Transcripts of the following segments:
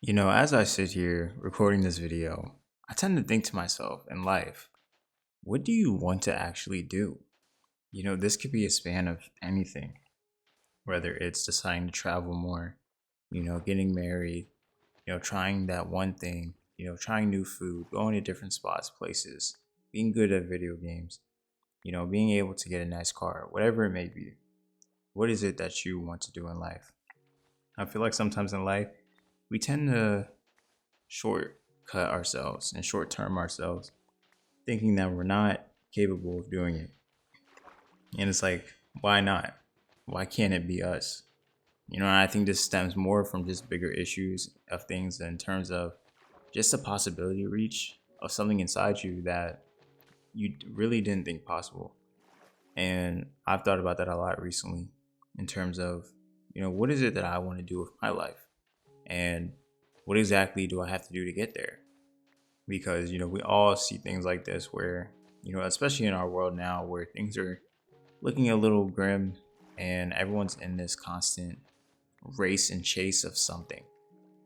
As I sit here recording this video, I tend to think to myself in life, what do you want to actually do? This could be a span of anything, whether it's deciding to travel more, getting married, trying that one thing, trying new food, going to different spots, places, being good at video games, being able to get a nice car, whatever it may be. What is it that you want to do in life? I feel like sometimes in life, we tend to shortcut ourselves and short term ourselves, thinking that we're not capable of doing it. And it's like, why not? Why can't it be us? And I think this stems more from just bigger issues of things in terms of just the possibility reach of something inside you that you really didn't think possible. And I've thought about that a lot recently in terms of, what is it that I want to do with my life? And what exactly do I have to do to get there? Because we all see things like this where especially in our world now where things are looking a little grim and everyone's in this constant race and chase of something,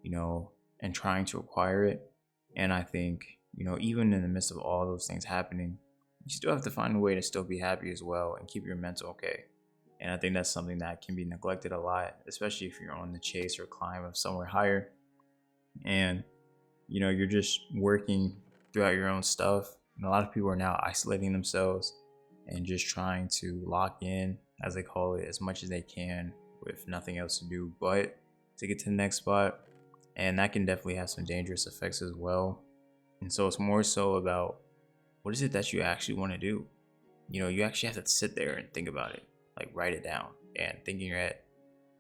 you know and trying to acquire it. And I think even in the midst of all those things happening, you still have to find a way to still be happy as well and keep your mental okay. And I think that's something that can be neglected a lot, especially if you're on the chase or climb of somewhere higher. And you're just working throughout your own stuff. And a lot of people are now isolating themselves and just trying to lock in, as they call it, as much as they can with nothing else to do but to get to the next spot. And that can definitely have some dangerous effects as well. And so it's more so about what is it that you actually want to do? You actually have to sit there and think about it, like write it down and think in your head,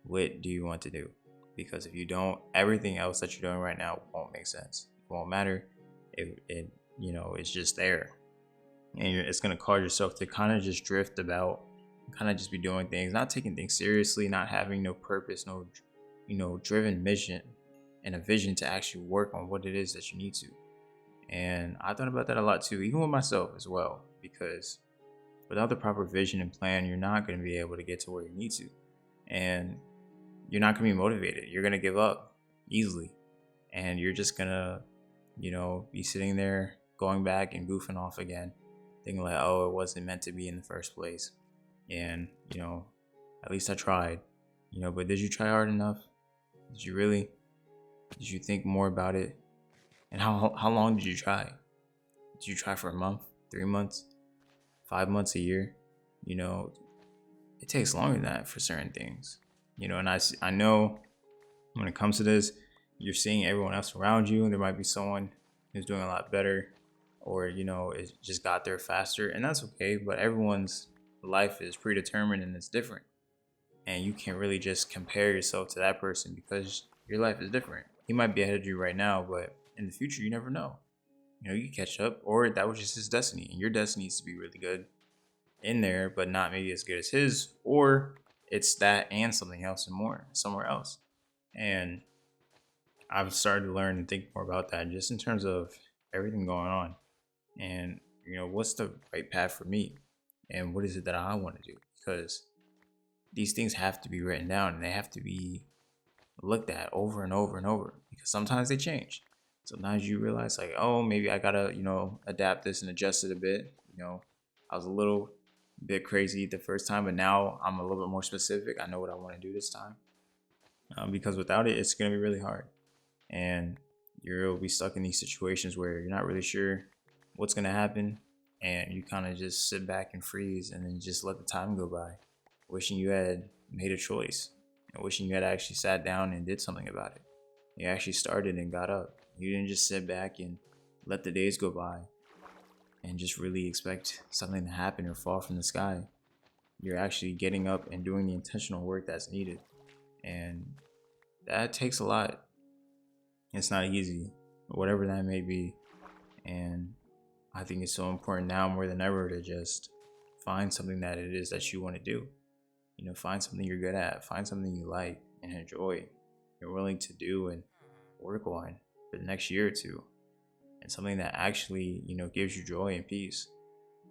what do you want to do? Because if you don't, everything else that you're doing right now won't make sense. It won't matter. It's just there. And it's going to cause yourself to kind of just drift about, kind of just be doing things, not taking things seriously, not having no purpose, no, driven mission and a vision to actually work on what it is that you need to. And I thought about that a lot too, even with myself as well, because without the proper vision and plan, you're not going to be able to get to where you need to. And you're not going to be motivated. You're going to give up easily. And you're just going to, be sitting there going back and goofing off again, thinking like, oh, it wasn't meant to be in the first place. And, at least I tried, but did you try hard enough? Did you really? Did you think more about it? And how long did you try? Did you try for a month, 3 months, 5 months, a year? You know, it takes longer than that for certain things. And I know when it comes to this, you're seeing everyone else around you, and there might be someone who's doing a lot better, or it just got there faster, and that's okay. But everyone's life is predetermined and it's different, and you can't really just compare yourself to that person because your life is different. He might be ahead of you right now, but in the future, you never know. You catch up, or that was just his destiny, and your destiny needs to be really good in there, but not maybe as good as his, or it's that and something else and more somewhere else. And I've started to learn and think more about that just in terms of everything going on. And, what's the right path for me? And what is it that I want to do? Because these things have to be written down and they have to be looked at over and over and over, because sometimes they change. Sometimes you realize like, oh, maybe I gotta, adapt this and adjust it a bit. I was a little bit crazy the first time, but now I'm a little bit more specific. I know what I want to do this time. Because without it, it's gonna be really hard, and you'll be stuck in these situations where you're not really sure what's gonna happen, and you kind of just sit back and freeze, and then just let the time go by, wishing you had made a choice, and wishing you had actually sat down and did something about it. You actually started and got up. You didn't just sit back and let the days go by and just really expect something to happen or fall from the sky. You're actually getting up and doing the intentional work that's needed. And that takes a lot. It's not easy, whatever that may be. And I think it's so important now more than ever to just find something that it is that you want to do. Find something you're good at, find something you like and enjoy, you're willing to do and work on for the next year or two. And something that actually, gives you joy and peace.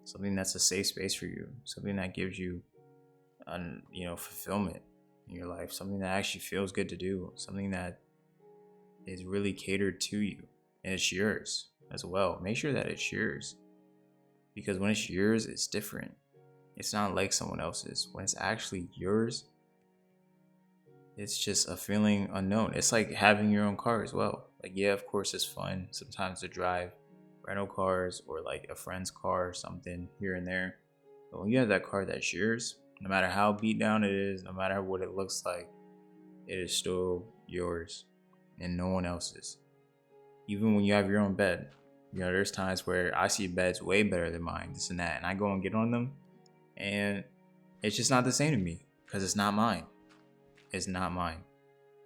Something that's a safe space for you. Something that gives you, fulfillment in your life. Something that actually feels good to do. Something that is really catered to you and it's yours as well. Make sure that it's yours, because when it's yours, it's different. It's not like someone else's. When it's actually yours, it's just a feeling unknown. It's like having your own car as well. Like, yeah, of course, it's fun sometimes to drive rental cars or like a friend's car or something here and there. But when you have that car that's yours, no matter how beat down it is, no matter what it looks like, it is still yours and no one else's. Even when you have your own bed, there's times where I see beds way better than mine, this and that, and I go and get on them, and it's just not the same to me because it's not mine. It's not mine.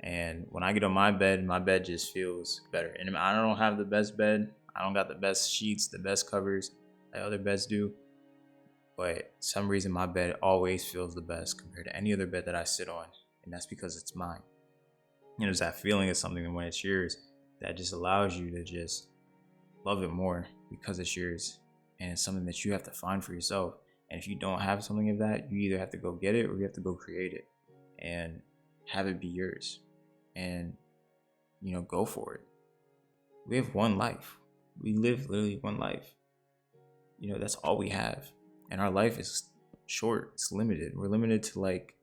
And when I get on my bed just feels better. And I don't have the best bed. I don't got the best sheets, the best covers that other beds do. But some reason my bed always feels the best compared to any other bed that I sit on. And that's because it's mine. There's that feeling of something when it's yours that just allows you to just love it more because it's yours. And it's something that you have to find for yourself. And if you don't have something of that, you either have to go get it or you have to go create it and have it be yours. And, go for it. We have one life. We live literally one life. That's all we have. And our life is short. It's limited. We're limited to like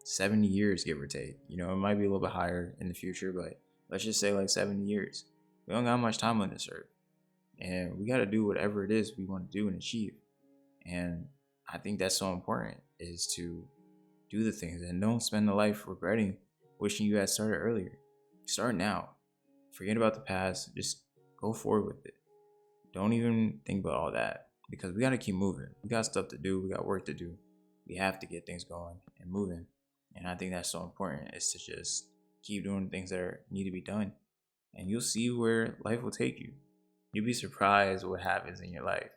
70 years, give or take. It might be a little bit higher in the future, but let's just say like 70 years. We don't got much time on this earth. And we got to do whatever it is we want to do and achieve. And I think that's so important, is to do the things and don't spend the life regretting wishing you had started earlier. Start now. Forget about the past. Just go forward with it. Don't even think about all that, because we got to keep moving. We got stuff to do. We got work to do. We have to get things going and moving. And I think that's so important, is to just keep doing things that need to be done. And you'll see where life will take you. You'll be surprised what happens in your life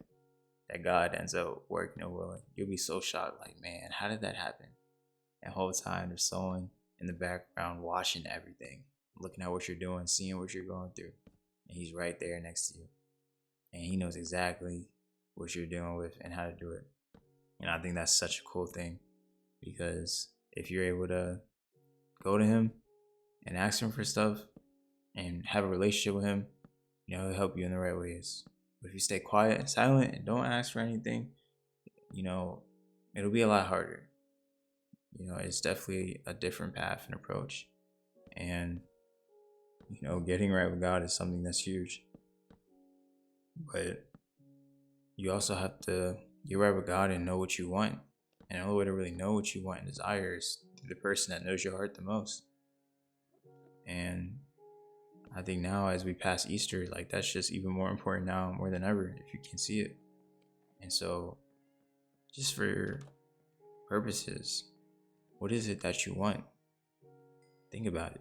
that God ends up working or willing. You'll be so shocked, like, man, how did that happen? And the whole time there's someone in the background watching everything, looking at what you're doing, seeing what you're going through. And he's right there next to you. And he knows exactly what you're dealing with and how to do it. And I think that's such a cool thing, because if you're able to go to him and ask him for stuff and have a relationship with him, he'll help you in the right ways. But if you stay quiet and silent and don't ask for anything, it'll be a lot harder. It's definitely a different path and approach. And, getting right with God is something that's huge. But you also have to get right with God and know what you want. And the only way to really know what you want and desire is through the person that knows your heart the most. And I think now, as we pass Easter, like, that's just even more important now, more than ever, if you can see it. And so, just for your purposes, what is it that you want? Think about it.